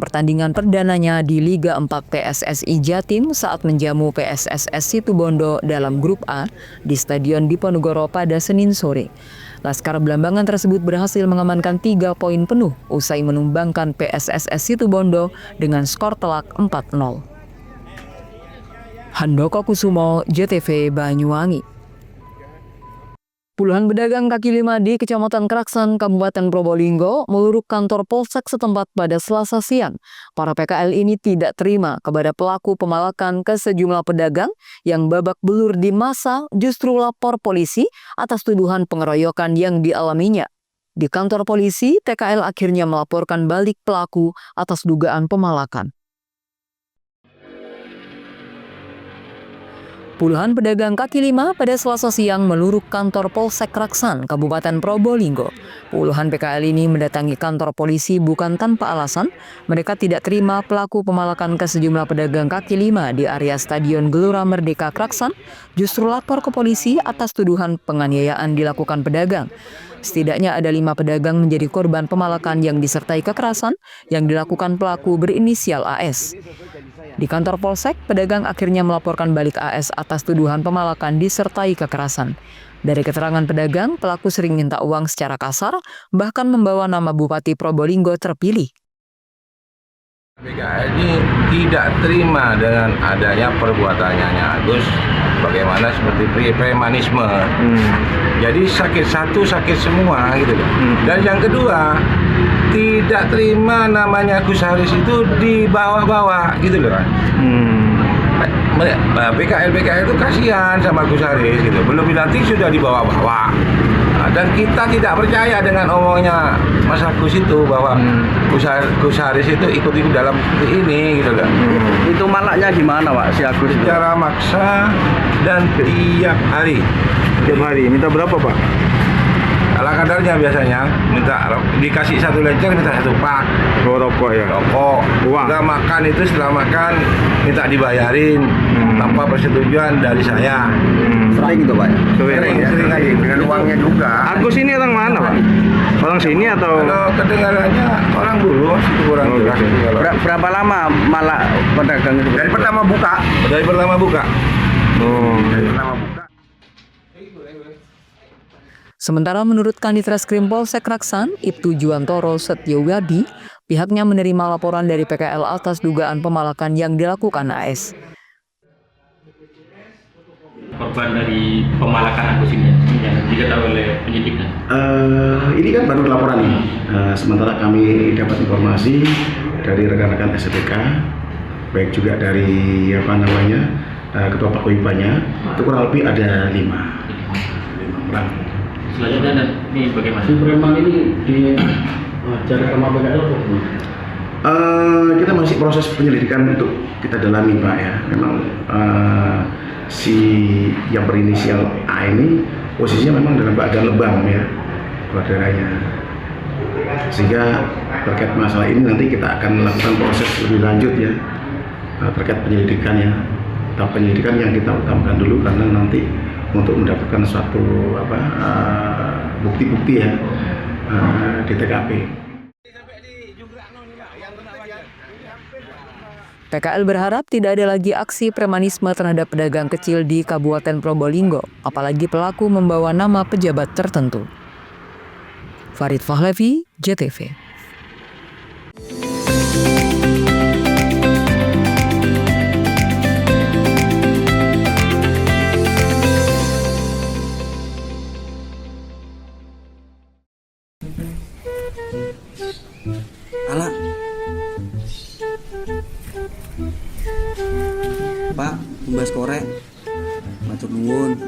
pertandingan perdananya di Liga 4 PSSI Jatim saat menjamu PSSS Situbondo dalam grup A di Stadion Diponegoro pada Senin sore. Laskar Belambangan tersebut berhasil mengamankan 3 poin penuh usai menumbangkan PSSS Situbondo dengan skor telak 4-0. Handoko Kusumo, JTV Banyuwangi. Puluhan pedagang kaki lima di Kecamatan Kraksan, Kabupaten Probolinggo meluruk kantor Polsek setempat pada Selasa siang. Para PKL ini tidak terima kepada pelaku pemalakan ke sejumlah pedagang yang babak belur di masa justru lapor polisi atas tuduhan pengeroyokan yang dialaminya. Di kantor polisi, TKL akhirnya melaporkan balik pelaku atas dugaan pemalakan. Puluhan pedagang kaki lima pada Selasa siang meluruk kantor Polsek Kraksan, Kabupaten Probolinggo. Puluhan PKL ini mendatangi kantor polisi bukan tanpa alasan. Mereka tidak terima pelaku pemalakan ke sejumlah pedagang kaki lima di area Stadion Gelora Merdeka Kraksan justru lapor ke polisi atas tuduhan penganiayaan dilakukan pedagang. Setidaknya ada 5 pedagang menjadi korban pemalakan yang disertai kekerasan yang dilakukan pelaku berinisial AS. Di kantor Polsek, pedagang akhirnya melaporkan balik AS atas tuduhan pemalakan disertai kekerasan. Dari keterangan pedagang, pelaku sering minta uang secara kasar, bahkan membawa nama Bupati Probolinggo terpilih. PKL ini tidak terima dengan adanya perbuatannya Agus, bagaimana seperti premanisme. Jadi sakit satu, sakit semua gitu loh. Dan yang kedua, tidak terima namanya Gus Haris itu dibawa-bawa gitu loh. PKL itu kasihan sama Gus Haris gitu. Belum dilantik sudah dibawa-bawa. Dan kita tidak percaya dengan omongnya Mas Agus itu bahwa Gus Haris itu ikut dalam ini gitu loh. Itu malaknya gimana Pak si Agus? Secara maksa dan tiap hari. Tiap hari minta berapa Pak? Ala kadarnya biasanya minta dikasih 1 leceng minta 1 pak. Oh, rokok ya. Rokok. Setelah makan itu minta dibayarin tanpa persetujuan dari saya. Sering itu Pak? Sering aja dengan uangnya juga. Agus ini orang mana Pak? Orang sini atau? Kalau kedengarannya orang dulu itu kurang jelas. Berapa lama malah pedagang itu? Dari pertama buka. Dari pertama buka. Sementara menurut Kanit Reskrim Polsek Kraksan, Ibtu Juwantoro Setyowadi, pihaknya menerima laporan dari PKL atas dugaan pemalakan yang dilakukan AS. Korban dari pemalakan Agus ini yang diketahui oleh penyidik. Ini kan baru laporan nih. Sementara kami dapat informasi dari rekan-rekan SPK, baik juga dari ketua paguyubannya, itu kurang lebih ada 5 orang. Selanjutnya dan ini bagaimana? Preman ini cari sama BKL kita masih proses penyelidikan untuk kita dalami Pak ya. Memang si yang berinisial A ini posisinya memang dalam keadaan lebam ya, keluar darahnya. Sehingga terkait masalah ini nanti kita akan melakukan proses lebih lanjut ya terkait penyelidikannya. Tahap penyelidikan yang kita utamakan dulu karena nanti untuk mendapatkan suatu bukti-bukti ya di TKP. PKL berharap tidak ada lagi aksi premanisme terhadap pedagang kecil di Kabupaten Probolinggo, apalagi pelaku membawa nama pejabat tertentu. Farid Fahlevi, JTV. Alah. Pak, membahas korek. Matur nuwun.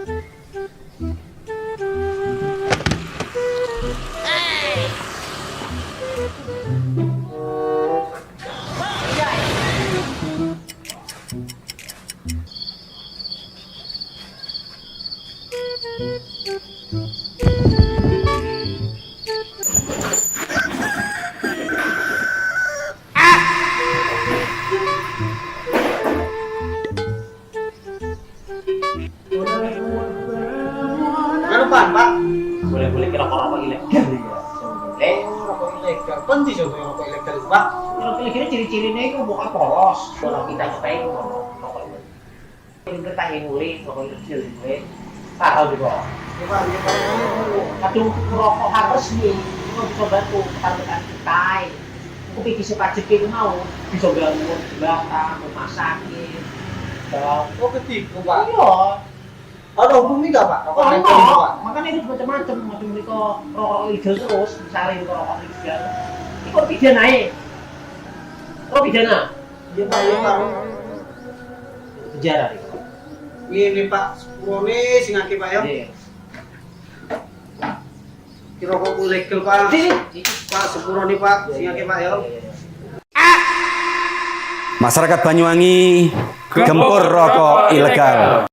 Pak. Boleh-boleh kira rokok ilegal ya. Rokok ilegal. Penting coba rokok ilegal itu, Pak. Rokok ilegal ciri-cirinya itu bukan polos. Kalau kita nyobain rokok ilegal. Kita tanya nulis rokok ilegal itu. Tahu juga. Kadung rokok harus nih. Itu bisa bantu pertarungan kita. Tapi bisa pajak itu mau. Bisa bangun jembatan, rumah sakit. Oh ketipu, Pak. Iya. Ada hubungannya nggak Pak? Oh, enggak. Makanya itu macam-macam. Macam mereka rokok ilegal terus, misalnya itu rokok ilegal. Itu pidana ya? Oh pidana? Iya Pak, iya Pak. Penjara itu. Ini Pak, sepurone sing akeh Pak ya. Kira rokok ilegal Pak. Pak, sepurone Pak, sing akeh Pak ya. Masyarakat Banyuwangi gempur rokok ilegal.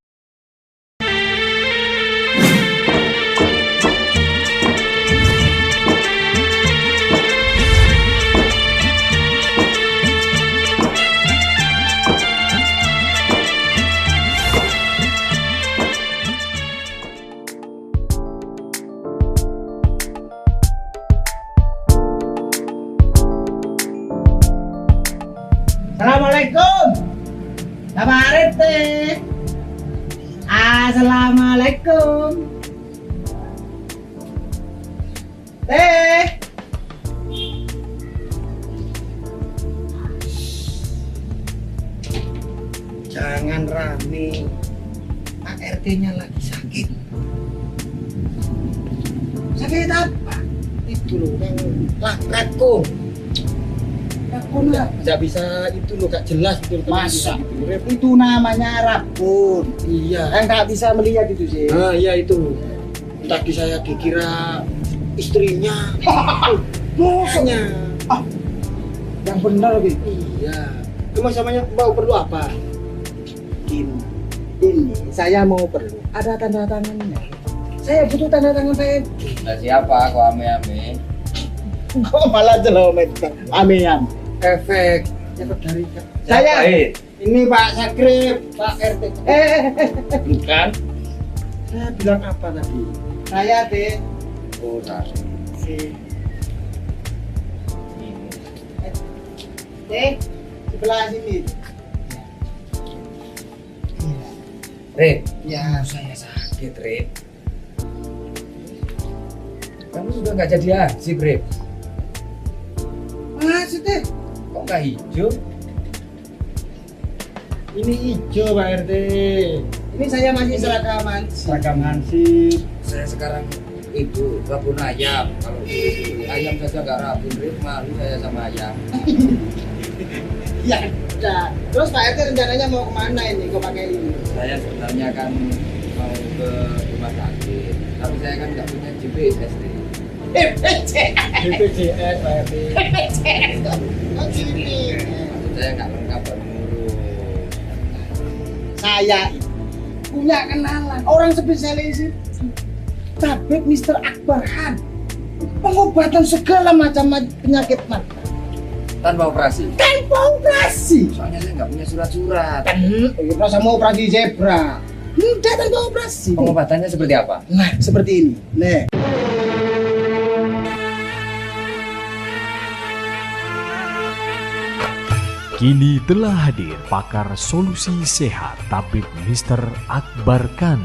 Assalamualaikum. Kabar teh. Assalamualaikum. Teh. Jangan rame. Pak RT-nya lagi sakit. Sakit apa? Itu loh yang rakun. Rakun lah, nggak bisa itu loh, nggak jelas itu. Masa? Itu namanya rakun. Iya. Nggak bisa melihat itu sih. Nah, iya itu. Tadi saya dikira istrinya. Bosnya. Yang benar gitu. Iya. Cuma samanya mau perlu apa? Ini saya mau perlu. Ada tanda tangannya. Saya butuh tanda tangan Pak. Nah, siapa kok ame-ame? Kok malah jelomet ame-ame? Efek dari saya. Ini Pak Sakrip, Pak RT. Bukan. Saya bilang apa tadi? Saya teh. Oh, saya. Teh sebelah sini. Rip. Ya, saya sakit, Rip. Kamu sudah nggak jadi haji, Rip. Maksudnya? Kok nggak hijau? Ini hijau Pak RT. Ini saya masih seragam hansip. Saya sekarang itu kebun ayam. Kalau ayam saja nggak rapi, malu saya sama ayam. Ya udah. Terus Pak RT rencananya mau kemana ini? Kok pakai ini? Saya sebenarnya kan mau ke rumah sakit, tapi saya kan nggak punya BPJS. BPJS Pak RT. BPJS. Oh gini. Maksud saya nggak lengkap baru ngurus. Saya punya kenalan orang spesialis itu. Tabib Mr. Akbar Khan. Pengobatan segala macam penyakit mata. Tanpa operasi? Tanpa operasi. Soalnya saya nggak punya surat-surat. Kita sama operasi zebra. Mudah tanpa operasi. Pengobatannya seperti apa? Nah, seperti ini. Nih. Kini telah hadir pakar solusi sehat Tabib Mr. Akbar Khan.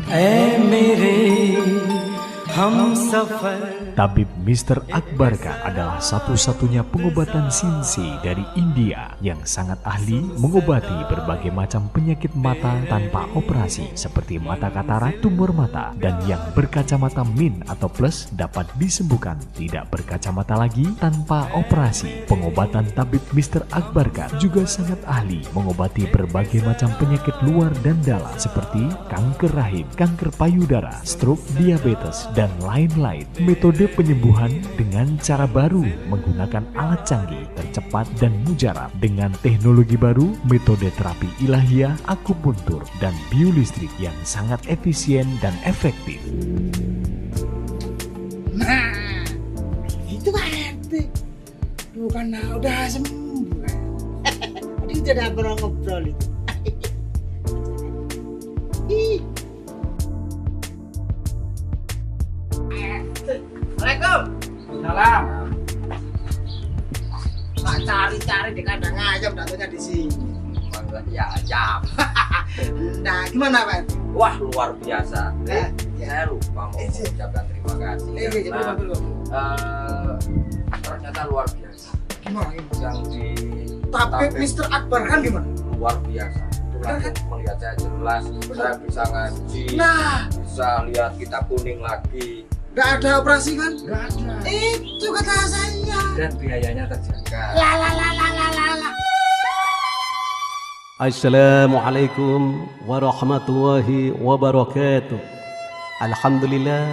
Tabib Mr. Akbar Khan adalah satu-satunya pengobatan Sinsi dari India yang sangat ahli mengobati berbagai macam penyakit mata tanpa operasi seperti mata katarak, tumor mata, dan yang berkacamata min atau plus dapat disembuhkan tidak berkacamata lagi tanpa operasi. Pengobatan Tabib Mr. Akbar Khan juga sangat ahli mengobati berbagai macam penyakit luar dan dalam seperti kanker rahim, kanker payudara, stroke, diabetes, dan lain-lain. Metode penyembuhan dengan cara baru menggunakan alat canggih, tercepat dan mujarab dengan teknologi baru, metode terapi ilahiyah, akupuntur, dan biolistrik yang sangat efisien dan efektif. Nah, itu Pak RT. Bukan udah sembuh. Ini tidak pernah ngobrol itu. Assalamualaikum. Salam. Tak cari-cari di kandang ayam, datunya di sini. Ya ayam. Nah, gimana Pak? Wah, luar biasa. Saya lupa mau mengucapkan terima kasih. Ternyata luar biasa. Gimana? Yang di Tabib Mr. Akbar Khan gimana? Luar biasa. Melihat saya jelas, saya bisa ngaji, bisa lihat kitab kuning lagi. Nggak ada operasi kan? Nggak ada. Itu kata saya. Dan biayanya terjaga. Assalamualaikum warahmatullahi wabarakatuh. Alhamdulillah,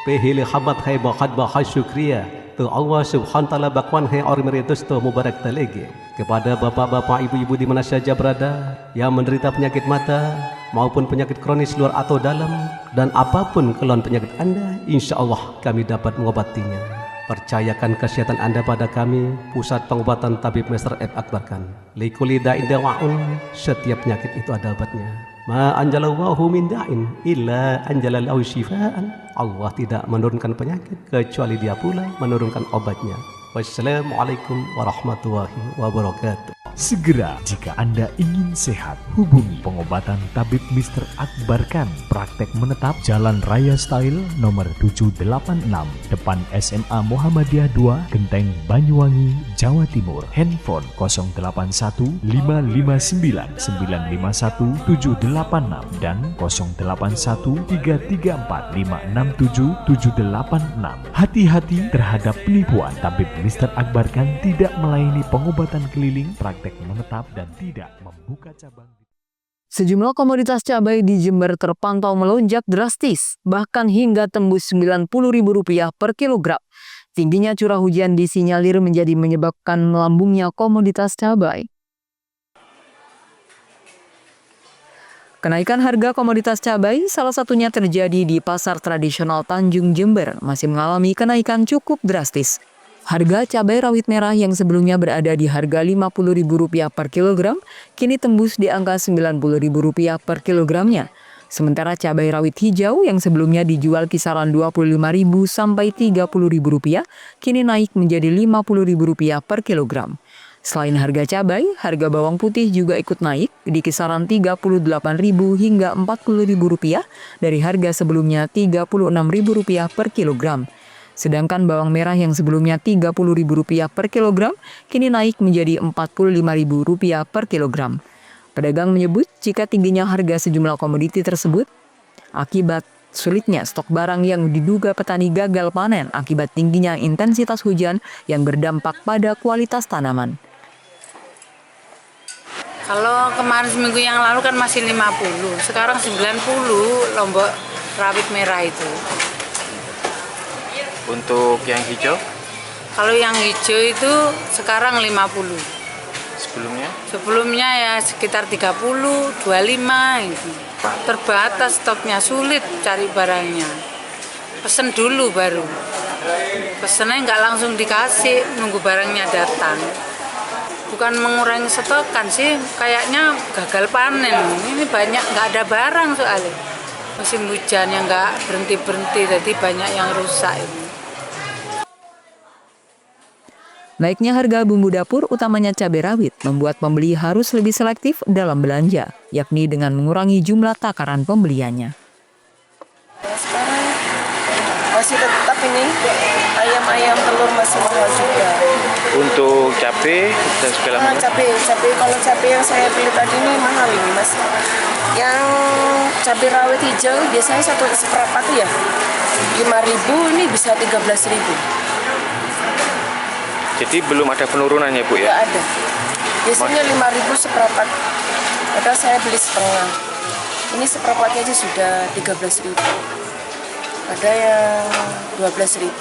pehili habat hai bahat bahas syukriya. Tu Allah subhanahu wa ta'ala bakwan hai orang meritus tu mubarak talegi. Kepada bapak-bapak, ibu-ibu di mana saja berada yang menderita penyakit mata maupun penyakit kronis luar atau dalam, dan apapun keluhan penyakit Anda, insya Allah kami dapat mengobatinya. Percayakan kesehatan Anda pada kami, Pusat Pengobatan Tabib Mr. Akbar Khan. Likuli da'in dawa'un, setiap penyakit itu ada obatnya. Ma anjalallahu min da'in illa anjalallahu syifaan. Allah tidak menurunkan penyakit kecuali Dia pula menurunkan obatnya. Wassalamualaikum warahmatullahi wabarakatuh. Segera jika Anda ingin sehat, hubungi pengobatan Tabib Mr. Akbar Khan. Praktek menetap Jalan Raya Style nomor 786, depan SMA Muhammadiyah 2, Genteng, Banyuwangi, Jawa Timur. Handphone 081 559 951 786 dan 081 334 567 786. Hati-hati terhadap penipuan. Tabib Mr. Akbar Khan tidak melayani pengobatan keliling, praktek menetap, dan tidak membuka cabang. Sejumlah komoditas cabai di Jember terpantau melonjak drastis, bahkan hingga tembus Rp90.000 per kilogram. Tingginya curah hujan disinyalir menjadi menyebabkan melambungnya komoditas cabai. Kenaikan harga komoditas cabai salah satunya terjadi di pasar tradisional Tanjung Jember masih mengalami kenaikan cukup drastis. Harga cabai rawit merah yang sebelumnya berada di harga Rp50.000 per kilogram, kini tembus di angka Rp90.000 per kilogramnya. Sementara cabai rawit hijau yang sebelumnya dijual kisaran Rp25.000 sampai Rp30.000, kini naik menjadi Rp50.000 per kilogram. Selain harga cabai, harga bawang putih juga ikut naik di kisaran Rp38.000 hingga Rp40.000 dari harga sebelumnya Rp36.000 per kilogram. Sedangkan bawang merah yang sebelumnya Rp30.000 per kilogram, kini naik menjadi Rp45.000 per kilogram. Pedagang menyebut jika tingginya harga sejumlah komoditi tersebut akibat sulitnya stok barang yang diduga petani gagal panen akibat tingginya intensitas hujan yang berdampak pada kualitas tanaman. Kalau kemarin seminggu yang lalu kan masih 50, sekarang 90 lombok rawit merah itu. Untuk yang hijau? Kalau yang hijau itu sekarang 50. Sebelumnya? Sebelumnya ya sekitar 30, 25 gitu. Terbatas stoknya, sulit cari barangnya. Pesen dulu baru. Pesennya nggak langsung dikasih, nunggu barangnya datang. Bukan mengurangi stokan sih, kayaknya gagal panen. Ini banyak nggak ada barang soalnya. Musim hujan yang nggak berhenti-berhenti, jadi banyak yang rusak ini. Naiknya harga bumbu dapur, utamanya cabai rawit, membuat pembeli harus lebih selektif dalam belanja, yakni dengan mengurangi jumlah takaran pembeliannya. Sekarang masih tetap ini, ayam telur masih mahal juga. Untuk cabai dan segala macam? Cabai kalau cabai yang saya beli tadi ini mahal ini mas. Yang cabai rawit hijau biasanya seperempat ya, 5.000, ini bisa 13.000. Jadi belum ada penurunannya Bu ya? Tidak ada. Biasanya 5.000 seperempat. Padahal saya beli setengah. Ini seperempatnya aja sudah 13.000. Ada yang 12.000.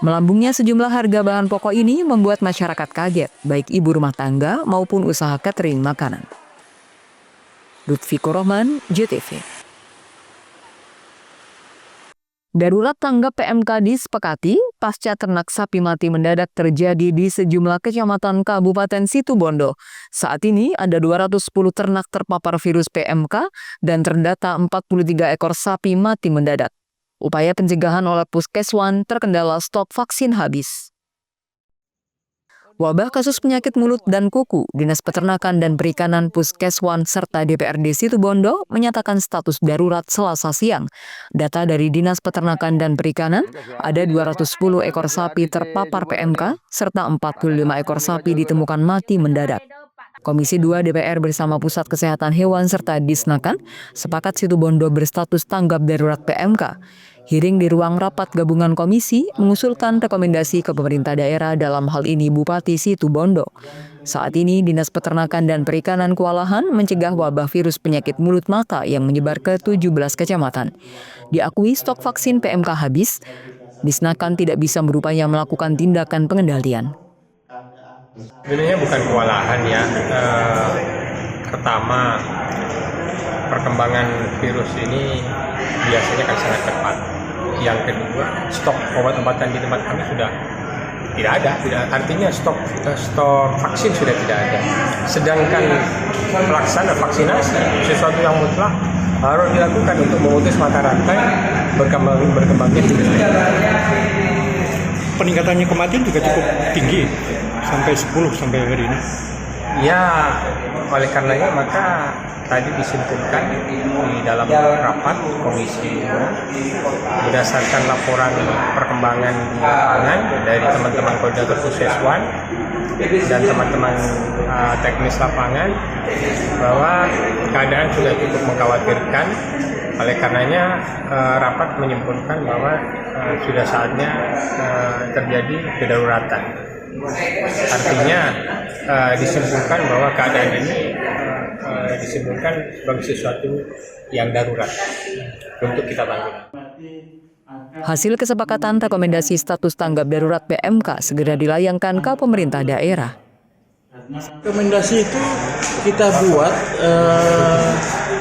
Melambungnya sejumlah harga bahan pokok ini membuat masyarakat kaget, baik ibu rumah tangga maupun usaha catering makanan. Lutfi Korohman, JTV. Darurat tanggap PMK disepakati pasca ternak sapi mati mendadak terjadi di sejumlah kecamatan Kabupaten Situbondo. Saat ini ada 210 ternak terpapar virus PMK dan terdata 43 ekor sapi mati mendadak. Upaya pencegahan oleh Puskeswan terkendala stok vaksin habis. Wabah kasus penyakit mulut dan kuku, Dinas Peternakan dan Perikanan Puskeswan serta DPRD Situbondo menyatakan status darurat Selasa siang. Data dari Dinas Peternakan dan Perikanan, ada 210 ekor sapi terpapar PMK, serta 45 ekor sapi ditemukan mati mendadak. Komisi 2 DPR bersama Pusat Kesehatan Hewan serta Disnakan sepakat Situbondo berstatus tanggap darurat PMK. Hearing di ruang rapat gabungan komisi mengusulkan rekomendasi ke pemerintah daerah, dalam hal ini Bupati Situbondo. Saat ini Dinas Peternakan dan Perikanan kewalahan mencegah wabah virus penyakit mulut mata yang menyebar ke 17 kecamatan. Diakui stok vaksin PMK habis, Disnakan tidak bisa berupaya melakukan tindakan pengendalian. Sebenarnya bukan kewalahan ya. Pertama, perkembangan virus ini biasanya kan sangat cepat. Yang kedua, stok obat-obatan di tempat kami sudah tidak ada. Artinya stok vaksin sudah tidak ada. Sedangkan pelaksana vaksinasi sesuatu yang mutlak harus dilakukan untuk memutus mata rantai berkembangnya virus. Peningkatannya kematian juga cukup tinggi, sampai 10 sampai hari ini. Ya, oleh karenanya maka tadi disimpulkan di dalam rapat komisi berdasarkan laporan perkembangan di lapangan dari teman-teman koordinator Puskeswan dan teman-teman teknis lapangan bahwa keadaan sudah cukup mengkhawatirkan. Oleh karenanya rapat menyimpulkan bahwa sudah saatnya terjadi kedaruratan. Artinya disimpulkan bahwa keadaan ini disimpulkan sebagai sesuatu yang darurat untuk kita tanggulangi. Hasil kesepakatan rekomendasi status tanggap darurat PMK segera dilayangkan ke pemerintah daerah. Rekomendasi itu kita buat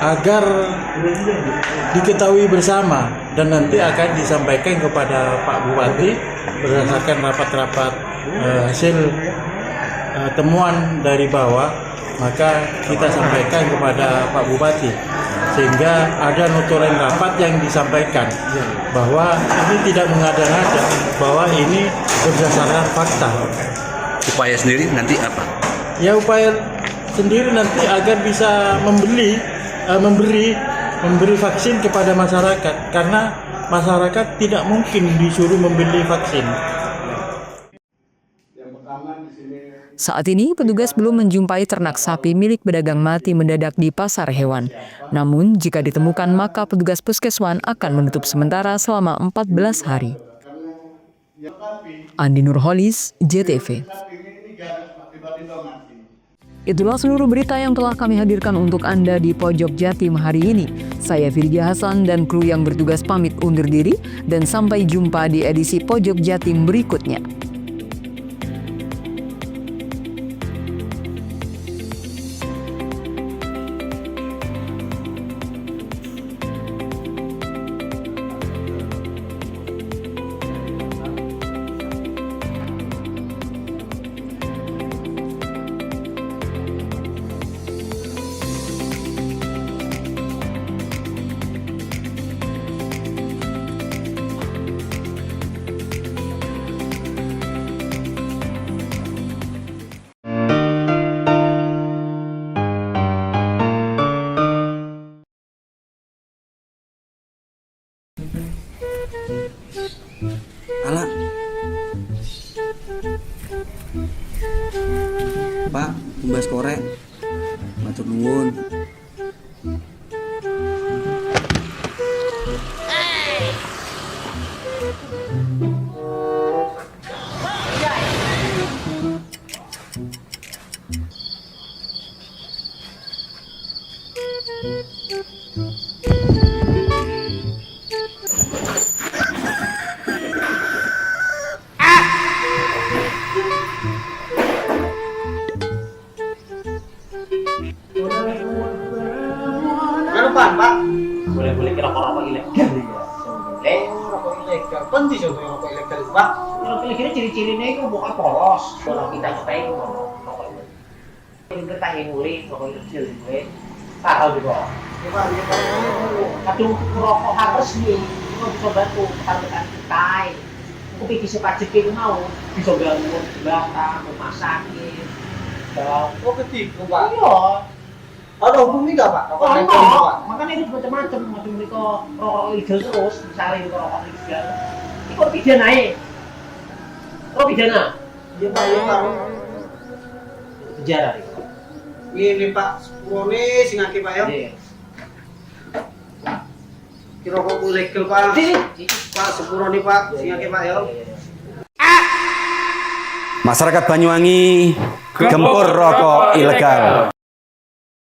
agar diketahui bersama dan nanti akan disampaikan kepada Pak Bupati berdasarkan rapat-rapat hasil temuan dari bawah, maka kita sampaikan kepada Pak Bupati sehingga ada notulen rapat yang disampaikan bahwa ini tidak mengada-ngada, bahwa ini berdasarkan fakta. Upaya sendiri nanti apa? Ya, upaya sendiri nanti agar bisa memberi vaksin kepada masyarakat, karena masyarakat tidak mungkin disuruh membeli vaksin. Saat ini, petugas belum menjumpai ternak sapi milik pedagang mati mendadak di pasar hewan. Namun, jika ditemukan maka petugas puskeswan akan menutup sementara selama 14 hari. Andi Nurholis, JTV. Itulah seluruh berita yang telah kami hadirkan untuk Anda di Pojok Jatim hari ini. Saya Firja Hasan dan kru yang bertugas pamit undur diri dan sampai jumpa di edisi Pojok Jatim berikutnya. Alah, Pak, tumbas korek, matur nuwun. Pak. Boleh-boleh rokok-rokok ilegal ya. Rokok ilegal. Penting contohnya rokok ilegal itu, Pak. Rokok ilegal ciri-cirinya itu bukan polos. Kalau kita nyobain rokok ilegal. Ini kita yang mulai rokok ilegal mulai. Tahu juga. Kadang rokok harus nih. Kita bisa bantu tekan-tekan kita. Tapi bisa pajak itu mau. Bisa bangun belakang, rumah sakit. Oh ketiga, Pak. Iya. Ada hubungannya nggak, Pak? Rokok ilegal itu, Pak? Makanya itu macam-macam mereka rokok ilegal terus, misalnya rokok ilegal. Ini kok pidana ya? Kok pidana? Iya, Pak, iya, Pak. Penjara nih. Ini Pak, sepurone sing akeh Pak ya. Ki rokok ilegal, Pak. Pak, sepurone Pak, sing akeh Pak ya. Masyarakat Banyuwangi gempur rokok ilegal.